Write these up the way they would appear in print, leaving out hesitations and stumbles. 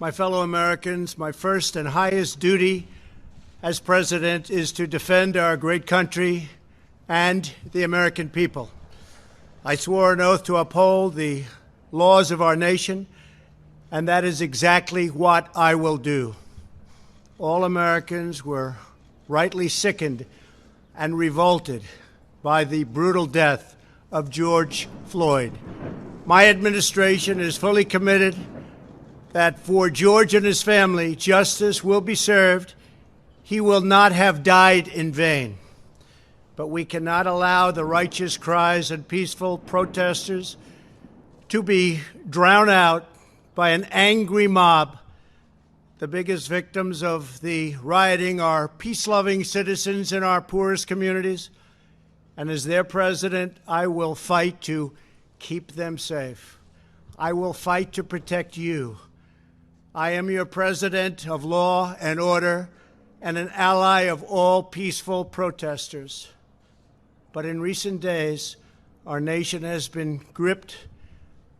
My fellow Americans, my first and highest duty as president is to defend our great country and the American people. I swore an oath to uphold the laws of our nation, and that is exactly what I will do. All Americans were rightly sickened and revolted by the brutal death of George Floyd. My administration is fully committed that for George and his family, justice will be served. He will not have died in vain. But we cannot allow the righteous cries and peaceful protesters to be drowned out by an angry mob. The biggest victims of the rioting are peace-loving citizens in our poorest communities. And as their president, I will fight to keep them safe. I will fight to protect you. I am your president of law and order and an ally of all peaceful protesters. But in recent days, our nation has been gripped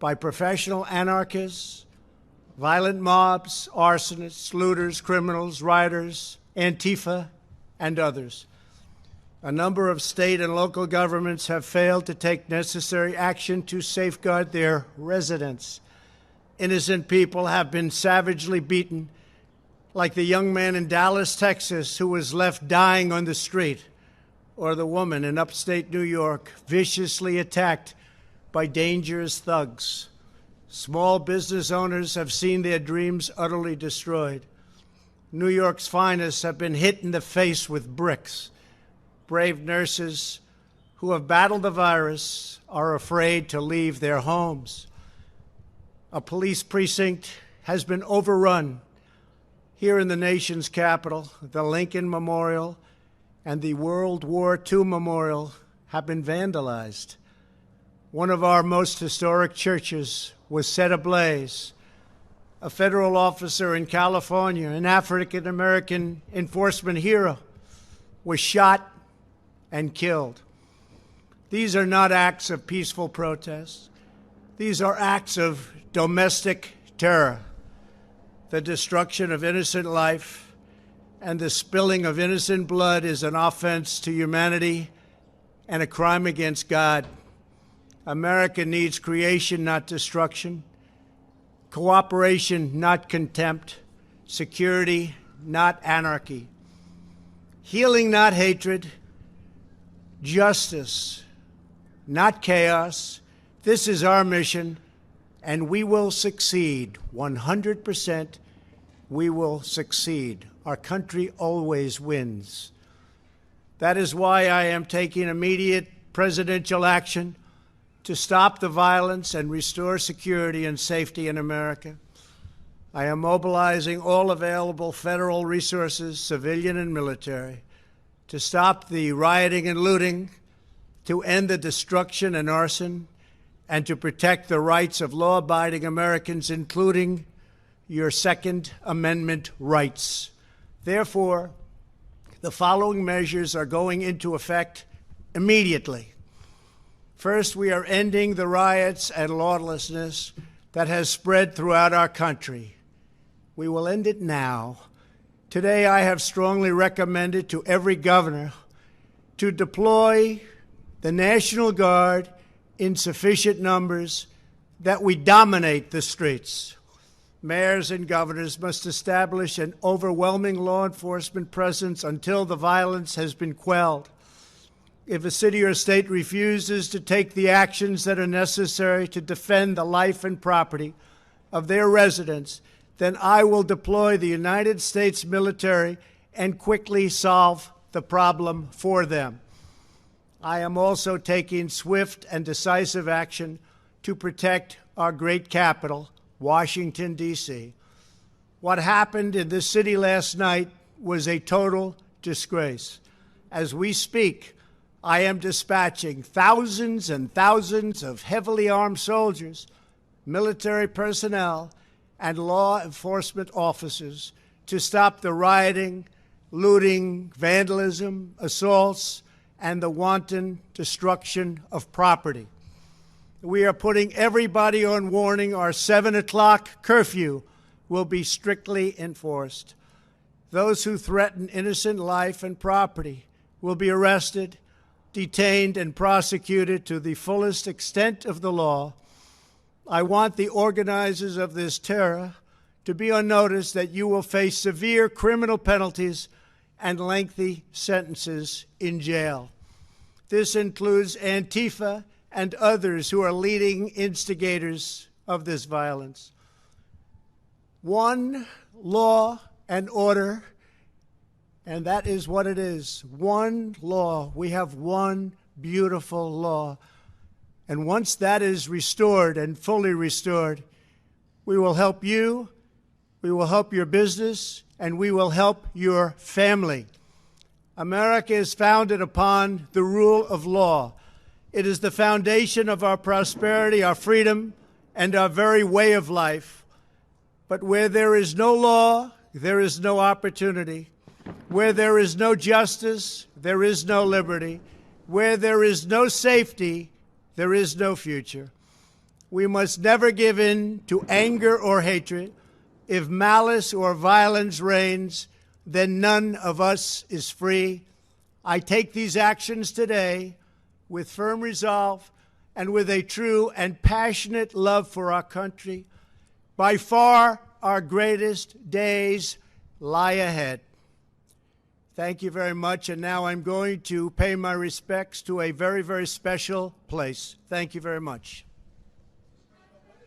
by professional anarchists, violent mobs, arsonists, looters, criminals, rioters, Antifa, and others. A number of state and local governments have failed to take necessary action to safeguard their residents. Innocent people have been savagely beaten, like the young man in Dallas, Texas, who was left dying on the street, or the woman in upstate New York viciously attacked by dangerous thugs. Small business owners have seen their dreams utterly destroyed. New York's finest have been hit in the face with bricks. Brave nurses who have battled the virus are afraid to leave their homes. A police precinct has been overrun. Here in the nation's capital, the Lincoln Memorial and the World War II Memorial have been vandalized. One of our most historic churches was set ablaze. A federal officer in California, an African-American enforcement hero, was shot and killed. These are not acts of peaceful protest. These are acts of domestic terror. The destruction of innocent life and the spilling of innocent blood is an offense to humanity and a crime against God. America needs creation, not destruction. Cooperation, not contempt. Security, not anarchy. Healing, not hatred. Justice, not chaos. This is our mission, and we will succeed. 100%, we will succeed. Our country always wins. That is why I am taking immediate presidential action to stop the violence and restore security and safety in America. I am mobilizing all available federal resources, civilian and military, to stop the rioting and looting, to end the destruction and arson, and to protect the rights of law-abiding Americans, including your Second Amendment rights. Therefore, the following measures are going into effect immediately. First, we are ending the riots and lawlessness that has spread throughout our country. We will end it now. Today, I have strongly recommended to every governor to deploy the National Guard in sufficient numbers that we dominate the streets. Mayors and governors must establish an overwhelming law enforcement presence until the violence has been quelled. If a city or state refuses to take the actions that are necessary to defend the life and property of their residents, then I will deploy the United States military and quickly solve the problem for them. I am also taking swift and decisive action to protect our great capital, Washington, D.C. What happened in this city last night was a total disgrace. As we speak, I am dispatching thousands and thousands of heavily armed soldiers, military personnel, and law enforcement officers to stop the rioting, looting, vandalism, assaults, and the wanton destruction of property. We are putting everybody on warning. Our 7 o'clock curfew will be strictly enforced. Those who threaten innocent life and property will be arrested, detained, and prosecuted to the fullest extent of the law. I want the organizers of this terror to be on notice that you will face severe criminal penalties and lengthy sentences in jail. This includes Antifa and others who are leading instigators of this violence. One law and order, and that is what it is. One law. We have one beautiful law. And once that is restored and fully restored, we will help you, we will help your business, and we will help your family. America is founded upon the rule of law. It is the foundation of our prosperity, our freedom, and our very way of life. But where there is no law, there is no opportunity. Where there is no justice, there is no liberty. Where there is no safety, there is no future. We must never give in to anger or hatred. If malice or violence reigns, then none of us is free. I take these actions today with firm resolve and with a true and passionate love for our country. By far, our greatest days lie ahead. Thank you very much. And now I'm going to pay my respects to a very, very special place. Thank you very much.